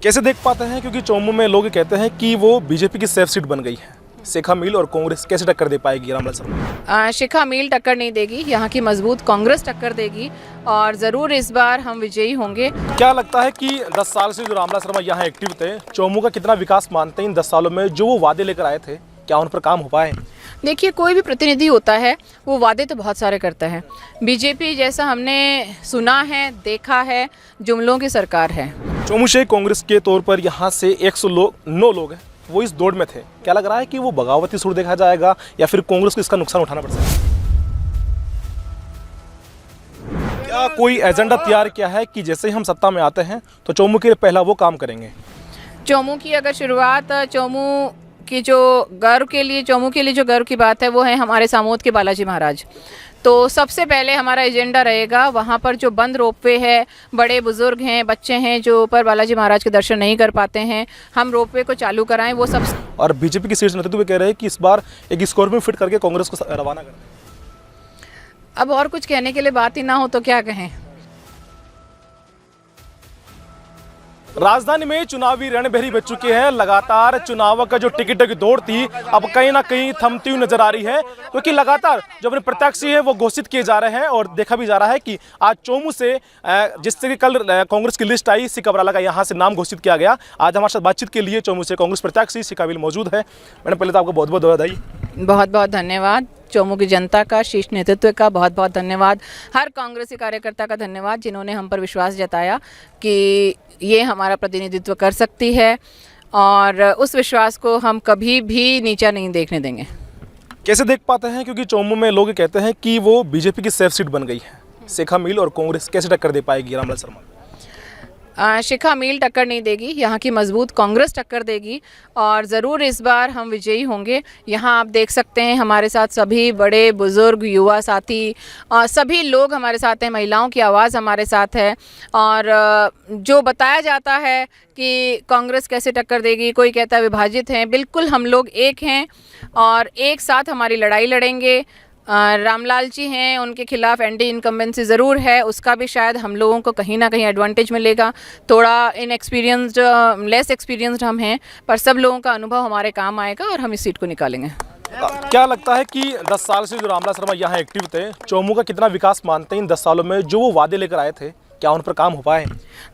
कैसे देख पाते हैं, क्योंकि चौमू में लोग कहते हैं कि वो बीजेपी की सेफ सीट बन गई है। शिखा मील और कांग्रेस कैसे टक्कर दे पाएगी रामलाल शर्मा? शिखा मील टक्कर नहीं देगी, यहाँ की मजबूत कांग्रेस टक्कर देगी और ज़रूर इस बार हम विजयी होंगे। क्या लगता है कि 10 साल से जो रामलाल शर्मा यहाँ एक्टिव थे, चौमू का कितना विकास मानते हैं इन 10 सालों में जो वो वादे लेकर आए थे, क्या उन पर काम हो पाए? देखिए, कोई भी प्रतिनिधि होता है वो वादे तो बहुत सारे करता है। बीजेपी जैसा हमने सुना है, देखा है, जुमलों की सरकार है। चौमू से कांग्रेस के तौर पर यहाँ से 109 लोग हैं, वो इस दौड़ में थे। क्या लग रहा है कि वो बगावती सुर देखा जाएगा या फिर कांग्रेस को इसका नुकसान उठाना पड़ सकता है? क्या कोई एजेंडा तैयार किया है कि जैसे ही हम सत्ता में आते हैं तो चौमू के लिए पहला वो काम करेंगे? चौमू की अगर शुरुआत, चौमू की जो गर्व के लिए, चौमू के लिए जो गर्व की बात है वो है हमारे सामोद के बालाजी महाराज। तो सबसे पहले हमारा एजेंडा रहेगा वहाँ पर जो बंद रोपवे है, बड़े बुजुर्ग हैं, बच्चे हैं जो ऊपर बालाजी महाराज के दर्शन नहीं कर पाते हैं, हम रोपवे को चालू कराएं। वो सब और बीजेपी की शीर्ष नेतृत्व कह रहे हैं कि इस बार एक स्कॉर्पियो फिट करके कांग्रेस को रवाना करें। अब और कुछ कहने के लिए बात ही ना हो तो क्या कहें। राजधानी में चुनावी रणभेरी बज चुके हैं। लगातार चुनाव का जो टिकट की दौड़ थी अब कहीं ना कहीं थमती हुई नजर आ रही है, क्योंकि लगातार जो अपने प्रत्याशी है वो घोषित किए जा रहे हैं और देखा भी जा रहा है कि आज चौमू से जिससे कि कल कांग्रेस की लिस्ट आई, शिखा बराला का यहाँ से नाम घोषित किया गया। आज हमारे साथ बातचीत के लिए चौमू से कांग्रेस प्रत्याशी शिखा मील मौजूद है। मैडम, पहले तो आपको बहुत बहुत बधाई। बहुत बहुत धन्यवाद। चौमू की जनता का, शीर्ष नेतृत्व का बहुत बहुत धन्यवाद। हर कांग्रेसी कार्यकर्ता का धन्यवाद जिन्होंने हम पर विश्वास जताया कि ये हमारा प्रतिनिधित्व कर सकती है और उस विश्वास को हम कभी भी नीचा नहीं देखने देंगे। कैसे देख पाते हैं, क्योंकि चौमू में लोग कहते हैं कि वो बीजेपी की सेफ सीट बन गई है। शिखा मील और कांग्रेस कैसे टक्कर दे पाएगी रामलाल शर्मा? शिखा मील टक्कर नहीं देगी, यहाँ की मजबूत कांग्रेस टक्कर देगी और ज़रूर इस बार हम विजयी होंगे। यहाँ आप देख सकते हैं हमारे साथ सभी बड़े बुज़ुर्ग, युवा साथी, सभी लोग हमारे साथ हैं। महिलाओं की आवाज़ हमारे साथ है और जो बताया जाता है कि कांग्रेस कैसे टक्कर देगी, कोई कहता है विभाजित हैं, बिल्कुल हम लोग एक हैं और एक साथ हमारी लड़ाई लड़ेंगे। रामलाल जी हैं, उनके खिलाफ एंटी इनकम्बेंसी ज़रूर है, उसका भी शायद हम लोगों को कहीं ना कहीं एडवांटेज मिलेगा। थोड़ा इनएक्सपीरियंस्ड, लेस एक्सपीरियंस्ड हम हैं, पर सब लोगों का अनुभव हमारे काम आएगा और हम इस सीट को निकालेंगे। क्या लगता है कि 10 साल से जो रामलाल शर्मा यहाँ एक्टिव थे, चौमू का कितना विकास मानते हैं इन 10 सालों में जो वो वादे लेकर आए थे, क्या उन पर काम हो पाए?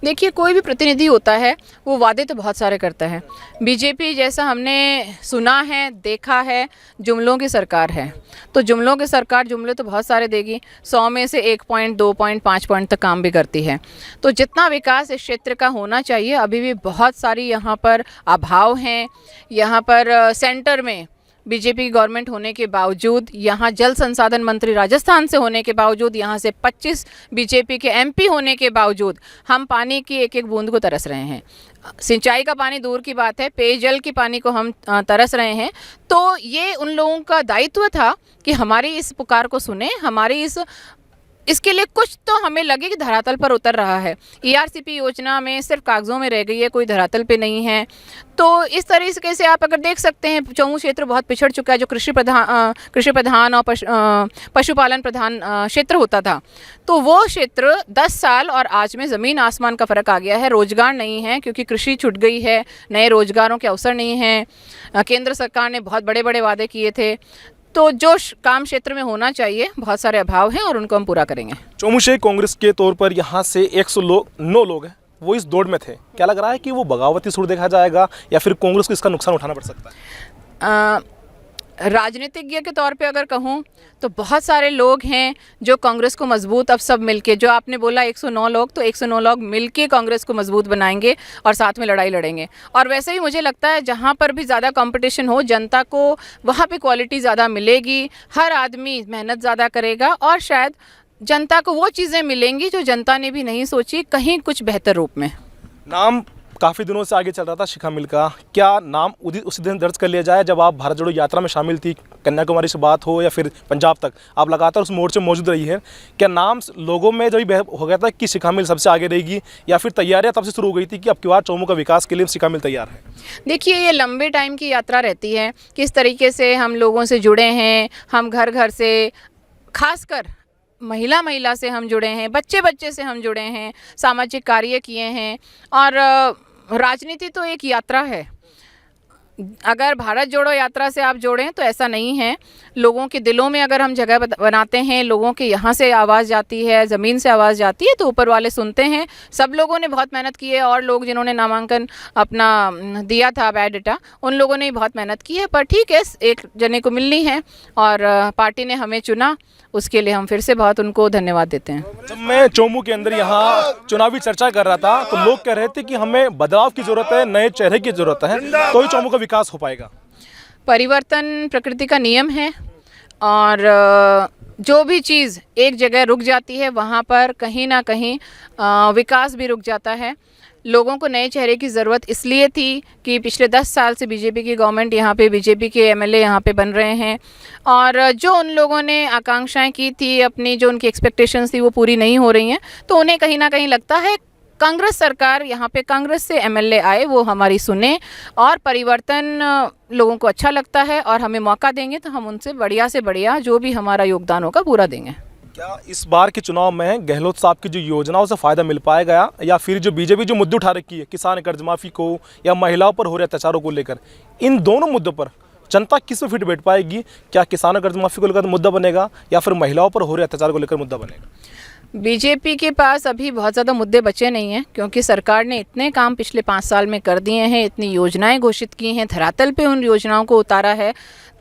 देखिए, कोई भी प्रतिनिधि होता है वो वादे तो बहुत सारे करता है। बीजेपी जैसा हमने सुना है, देखा है, जुमलों की सरकार है। तो जुमलों की सरकार जुमले तो बहुत सारे देगी, 100 में से 1 पॉइंट, 2 पॉइंट, 5 पॉइंट तक काम भी करती है। तो जितना विकास इस क्षेत्र का होना चाहिए, अभी भी बहुत सारी यहाँ पर अभाव हैं। यहाँ पर सेंटर में बीजेपी की गवर्नमेंट होने के बावजूद, यहाँ जल संसाधन मंत्री राजस्थान से होने के बावजूद, यहाँ से 25 बीजेपी के एमपी होने के बावजूद हम पानी की एक एक बूंद को तरस रहे हैं। सिंचाई का पानी दूर की बात है, पेयजल की पानी को हम तरस रहे हैं। तो ये उन लोगों का दायित्व था कि हमारी इस पुकार को सुने, हमारी इसके लिए कुछ तो हमें लगे कि धरातल पर उतर रहा है। ईआरसीपी योजना में सिर्फ कागज़ों में रह गई है, कोई धरातल पे नहीं है। तो इस तरीके से आप अगर देख सकते हैं, चौमू क्षेत्र बहुत पिछड़ चुका है। जो कृषि प्रधान और पशुपालन प्रधान क्षेत्र होता था, तो वो क्षेत्र 10 साल और आज में ज़मीन आसमान का फ़र्क आ गया है। रोज़गार नहीं है क्योंकि कृषि छूट गई है, नए रोज़गारों के अवसर नहीं हैं। केंद्र सरकार ने बहुत बड़े बड़े वादे किए थे। तो जो काम क्षेत्र में होना चाहिए, बहुत सारे अभाव हैं और उनको हम पूरा करेंगे। चौमू से कांग्रेस के तौर पर यहाँ से 109 लोग हैं, वो इस दौड़ में थे। क्या लग रहा है कि वो बगावती सुर देखा जाएगा या फिर कांग्रेस को इसका नुकसान उठाना पड़ सकता है? राजनीतिज्ञ के तौर पे अगर कहूँ तो बहुत सारे लोग हैं जो कांग्रेस को मजबूत, अब सब मिलके, जो आपने बोला 109 लोग, तो 109 लोग मिलके कांग्रेस को मजबूत बनाएंगे और साथ में लड़ाई लड़ेंगे। और वैसे ही मुझे लगता है जहाँ पर भी ज़्यादा कंपटीशन हो, जनता को वहाँ पे क्वालिटी ज़्यादा मिलेगी, हर आदमी मेहनत ज़्यादा करेगा और शायद जनता को वो चीज़ें मिलेंगी जो जनता ने भी नहीं सोची, कहीं कुछ बेहतर रूप में। नाम काफ़ी दिनों से आगे चल रहा था शिखा मील का, क्या नाम उसी दिन दर्ज कर लिया जाए जब आप भारत जोड़ो यात्रा में शामिल थी? कन्याकुमारी से बात हो या फिर पंजाब तक, आप लगातार उस मोर्चे में मौजूद रही है। क्या नाम लोगों में जब हो गया था कि शिखा मील सबसे आगे रहेगी, या फिर तैयारियां तब से शुरू हो गई थी कि अब की बार चौमू का विकास के लिए शिखा मील तैयार है? देखिए, ये लंबे टाइम की यात्रा रहती है, किस तरीके से हम लोगों से जुड़े हैं, हम घर घर से, खासकर महिला से हम जुड़े हैं, बच्चे से हम जुड़े हैं, सामाजिक कार्य किए हैं और राजनीति तो एक यात्रा है। अगर भारत जोड़ो यात्रा से आप जोड़ें तो ऐसा नहीं है। लोगों के दिलों में अगर हम जगह बनाते हैं, लोगों के यहाँ से आवाज़ जाती है, ज़मीन से आवाज़ जाती है, तो ऊपर वाले सुनते हैं। सब लोगों ने बहुत मेहनत की है, और लोग जिन्होंने नामांकन अपना दिया था बायोडाटा, उन लोगों ने बहुत मेहनत की है। पर ठीक है, एक जने को मिलनी है और पार्टी ने हमें चुना, उसके लिए हम फिर से बहुत उनको धन्यवाद देते हैं। जब मैं चोमू के अंदर यहाँ चुनावी चर्चा कर रहा था तो लोग कह रहे थे कि हमें बदलाव की जरूरत है, नए चेहरे की जरूरत है, तो ही चोमू का विकास हो पाएगा। परिवर्तन प्रकृति का नियम है, और जो भी चीज़ एक जगह रुक जाती है वहाँ पर कहीं ना कहीं विकास भी रुक जाता है। लोगों को नए चेहरे की ज़रूरत इसलिए थी कि पिछले 10 साल से बीजेपी की गवर्नमेंट यहाँ पे, बीजेपी के एमएलए यहाँ पे बन रहे हैं, और जो उन लोगों ने आकांक्षाएं की थी अपनी, जो उनकी एक्सपेक्टेशंस थी वो पूरी नहीं हो रही हैं, तो उन्हें कहीं ना कहीं लगता है कांग्रेस सरकार, यहाँ पे कांग्रेस से एमएलए आए, वो हमारी सुने और परिवर्तन लोगों को अच्छा लगता है और हमें मौका देंगे तो हम उनसे बढ़िया से बढ़िया जो भी हमारा योगदान होगा पूरा देंगे। क्या इस बार के चुनाव में गहलोत साहब की जो योजनाओं से फ़ायदा मिल पाएगा, या फिर जो बीजेपी जो मुद्दे उठा रखी है, किसान कर्ज माफ़ी को या महिलाओं पर हो रहे अत्याचारों को लेकर, इन दोनों मुद्दों पर जनता किस में फिट बैठ पाएगी? क्या किसान कर्ज माफ़ी को लेकर मुद्दा बनेगा या फिर महिलाओं पर हो रहे अत्याचार को लेकर मुद्दा बनेगा? बीजेपी के पास अभी बहुत ज़्यादा मुद्दे बचे नहीं हैं, क्योंकि सरकार ने इतने काम पिछले 5 साल में कर दिए हैं, इतनी योजनाएं घोषित की हैं, धरातल पे उन योजनाओं को उतारा है,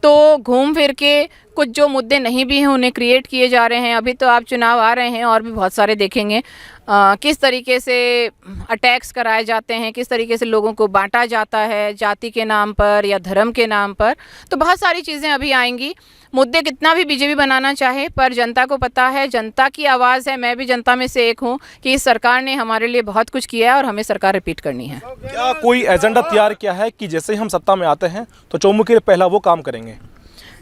तो घूम फिर के कुछ जो मुद्दे नहीं भी हैं उन्हें क्रिएट किए जा रहे हैं। अभी तो आप चुनाव आ रहे हैं और भी बहुत सारे देखेंगे किस तरीके से अटैक्स कराए जाते हैं, किस तरीके से लोगों को बांटा जाता है जाति के नाम पर या धर्म के नाम पर। तो बहुत सारी चीज़ें अभी आएंगी। मुद्दे कितना भी बीजेपी बनाना चाहे, पर जनता को पता है, जनता की आवाज़ है, मैं भी जनता में से एक हूँ, कि इस सरकार ने हमारे लिए बहुत कुछ किया है और हमें सरकार रिपीट करनी है। क्या कोई एजेंडा तैयार किया है कि जैसे ही हम सत्ता में आते हैं तो चोमू के लिए पहला वो काम करेंगे?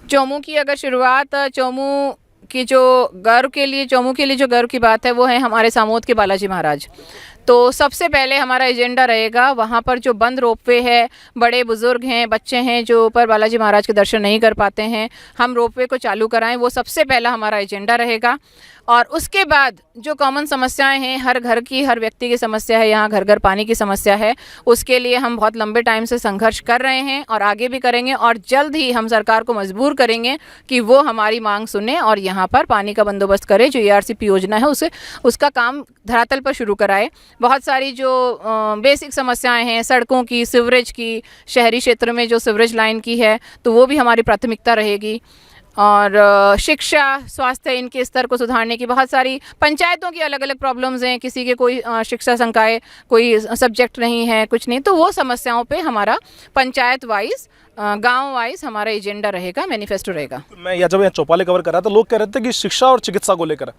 चोमू की अगर शुरुआत, चोमू की जो गर्व के लिए, चोमू के लिए जो गर्व की बात है वो है हमारे सामोद के बालाजी महाराज। तो सबसे पहले हमारा एजेंडा रहेगा वहाँ पर जो बंद रोपवे है, बड़े बुजुर्ग हैं, बच्चे हैं जो ऊपर बालाजी महाराज के दर्शन नहीं कर पाते हैं, हम रोपवे को चालू कराएं, वो सबसे पहला हमारा एजेंडा रहेगा। और उसके बाद जो कॉमन समस्याएं हैं, हर घर की, हर व्यक्ति की समस्या है, यहाँ घर घर पानी की समस्या है, उसके लिए हम बहुत लंबे टाइम से संघर्ष कर रहे हैं और आगे भी करेंगे, और जल्द ही हम सरकार को मजबूर करेंगे कि वो हमारी मांग सुने और यहाँ पर पानी का बंदोबस्त करे। जो ERCP योजना है उसे, उसका काम धरातल पर शुरू कराए। बहुत सारी जो बेसिक समस्याएं हैं, सड़कों की, सीवरेज की, शहरी क्षेत्र में जो सीवरेज लाइन की है, तो वो भी हमारी प्राथमिकता रहेगी। और शिक्षा, स्वास्थ्य, इनके स्तर को सुधारने की बहुत सारी पंचायतों की अलग अलग प्रॉब्लम्स हैं, किसी के कोई शिक्षा संकाय, कोई सब्जेक्ट नहीं है, कुछ नहीं, तो वो समस्याओं पे हमारा पंचायत वाइज, गांव वाइज हमारा एजेंडा रहेगा, मैनिफेस्टो रहेगा। मैं जब यहाँ चौपाले कवर कर रहा था, लोग कह रहे थे कि शिक्षा और चिकित्सा को लेकर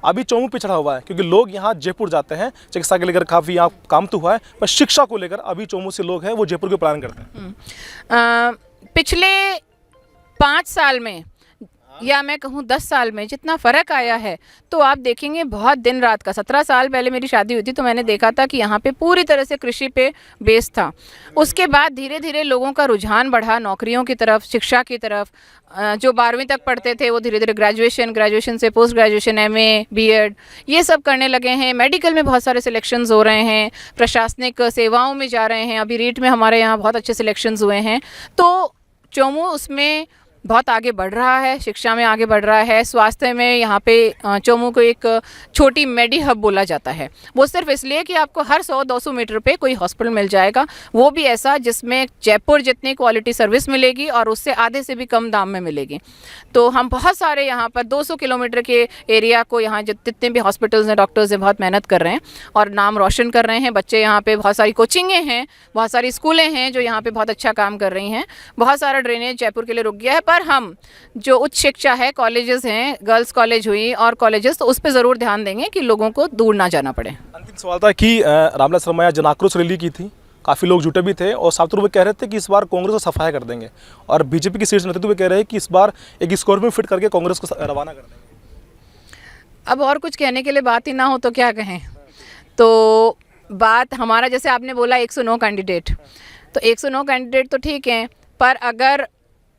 अभी चोमू पिछड़ा हुआ है, क्योंकि लोग यहाँ जयपुर जाते हैं चिकित्सा के लेकर, काफ़ी यहाँ काम तो हुआ है, पर शिक्षा को लेकर अभी चोमू से लोग हैं वो जयपुर के प्लान करते हैं। पिछले 5 साल में या मैं कहूँ 10 साल में जितना फ़र्क आया है, तो आप देखेंगे बहुत दिन रात का। 17 साल पहले मेरी शादी हुई थी तो मैंने देखा था कि यहाँ पे पूरी तरह से कृषि पे बेस था। उसके बाद धीरे धीरे लोगों का रुझान बढ़ा नौकरियों की तरफ, शिक्षा की तरफ। जो 12वीं तक पढ़ते थे वो धीरे धीरे ग्रेजुएशन से पोस्ट ग्रेजुएशन, MA, BEd ये सब करने लगे हैं। मेडिकल में बहुत सारे सिलेक्शंस हो रहे हैं, प्रशासनिक सेवाओं में जा रहे हैं। अभी रीट में हमारे यहाँ बहुत अच्छे सिलेक्शंस हुए हैं। तो चोमू उसमें बहुत आगे बढ़ रहा है, शिक्षा में आगे बढ़ रहा है, स्वास्थ्य में यहाँ पे चोमू को एक छोटी मेडी हब बोला जाता है। वो सिर्फ इसलिए कि आपको हर 100-200 मीटर पे कोई हॉस्पिटल मिल जाएगा, वो भी ऐसा जिसमें जयपुर जितनी क्वालिटी सर्विस मिलेगी और उससे आधे से भी कम दाम में मिलेगी। तो हम बहुत सारे यहाँ पर 200 किलोमीटर के एरिया को, यहाँ जितने भी हॉस्पिटल्स हैं, डॉक्टर्स हैं, बहुत मेहनत कर रहे हैं और नाम रोशन कर रहे हैं। बच्चे यहाँ पे, बहुत सारी कोचिंगें हैं, बहुत सारी स्कूलें हैं जो यहाँ पे बहुत अच्छा काम कर रही हैं। बहुत सारा ड्रेनेज जयपुर के लिए रुक गया है, पर हम जो उच्च शिक्षा है, कॉलेजेस हैं, गर्ल्स कॉलेज हुई और कॉलेजेस, तो उस पर ज़रूर ध्यान देंगे कि लोगों को दूर ना जाना पड़े। अंतिम सवाल था कि रामविलास शर्मा जन आक्रोश रैली की थी, काफ़ी लोग जुटे भी थे और साफ तौर पर कह रहे थे कि इस बार कांग्रेस को सफाया कर देंगे, और बीजेपी की शीर्ष नेतृत्व कह रहे हैं कि इस बार एक स्कॉर्पियो फिट करके कांग्रेस को रवाना कर देंगे। अब और कुछ कहने के लिए बात ही ना हो तो क्या कहें। तो बात हमारा, जैसे आपने बोला 109 कैंडिडेट, तो 109 कैंडिडेट तो ठीक है, पर अगर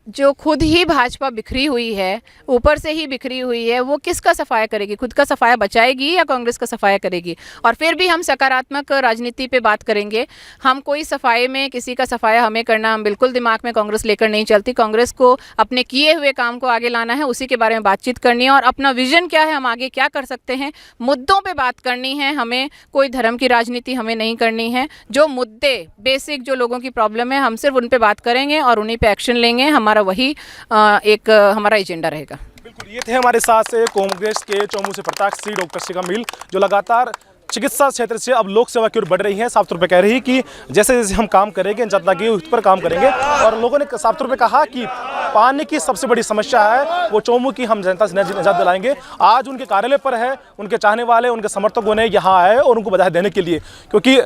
जो खुद ही भाजपा बिखरी हुई है, ऊपर से ही बिखरी हुई है, वो किसका सफाया करेगी? खुद का सफाया बचाएगी या कांग्रेस का सफाया करेगी? और फिर भी हम सकारात्मक राजनीति पे बात करेंगे। हम कोई सफाई में किसी का सफाया हमें करना, हम बिल्कुल दिमाग में कांग्रेस लेकर नहीं चलती। कांग्रेस को अपने किए हुए काम को आगे लाना है, उसी के बारे में बातचीत करनी है और अपना विजन क्या है, हम आगे क्या कर सकते हैं, मुद्दों पे बात करनी है। हमें कोई धर्म की राजनीति हमें नहीं करनी है। जो मुद्दे बेसिक जो लोगों की प्रॉब्लम है, हम सिर्फ उन पे बात करेंगे और उन्हीं पे एक्शन लेंगे। हमारा वही एक हमारा एजेंडा रहेगा। बिल्कुल, ये थे हमारे साथ से कांग्रेस के चौमू से प्रत्याशी डॉक्टर शिखा मिल, जो लगातार चिकित्सा क्षेत्र से अब लोक सेवा की ओर बढ़ रही है। साफ तौर पे कह रही कि जैसे जैसे हम काम करेंगे, जनता के हित पर काम करेंगे। और लोगों ने साफ तौर पे कहा कि पानी की सबसे बड़ी समस्या है, वो चौमू की हम जनता से निजात दिलाएंगे। आज उनके कार्यालय पर है, उनके चाहने वाले, उनके समर्थकों ने यहाँ आए और उनको बधाई देने के लिए, क्योंकि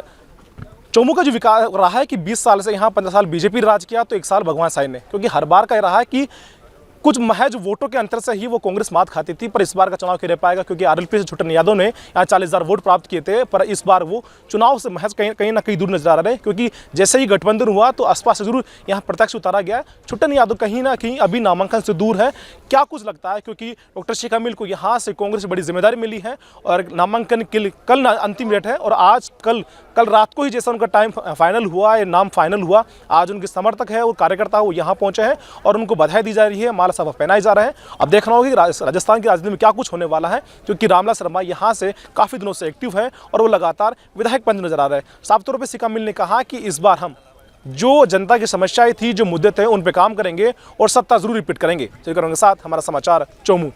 चौमू का जो विकास रहा है कि 20 साल से यहाँ 15 साल बीजेपी राज किया, तो 1 साल भगवान साई ने, क्योंकि हर बार का रहा है कि कुछ महज वोटों के अंतर से ही वो कांग्रेस मात खाती थी। पर इस बार का चुनाव खेल पाएगा, क्योंकि आरएलपी से छुट्टन यादव ने यहाँ 40,000 वोट प्राप्त किए थे। पर इस बार वो चुनाव से महज कहीं ना कहीं दूर नजर आ रहे हैं, क्योंकि जैसे ही गठबंधन हुआ तो आसपास से जरूर यहाँ प्रत्यक्ष उतारा गया। छुट्टन यादव कहीं ना कहीं अभी नामांकन से दूर है। क्या कुछ लगता है, क्योंकि डॉक्टर शिखा मिल को यहाँ से कांग्रेस से बड़ी जिम्मेदारी मिली है और नामांकन के लिए कल अंतिम डेट है और आज कल रात को ही जैसा उनका टाइम फाइनल हुआ, ये नाम फाइनल हुआ, आज उनके समर्थक है और कार्यकर्ता वो यहाँ पहुँचे हैं और उनको बधाई दी जा रही है, माला साहब पहनाए जा रहे हैं। अब देखना होगा कि राजस्थान की राजनीति में क्या कुछ होने वाला है, क्योंकि रामलाल शर्मा यहाँ से काफ़ी दिनों से एक्टिव है और वो लगातार विधायक बन नजर आ रहे हैं। साफ तौर पर शिखा मिल ने कहा कि इस बार हम जो जनता की समस्याएं थी, जो मुद्दे थे, उन पे काम करेंगे और सत्ता जरूर रिपीट करेंगे। साथ हमारा समाचार चौमू।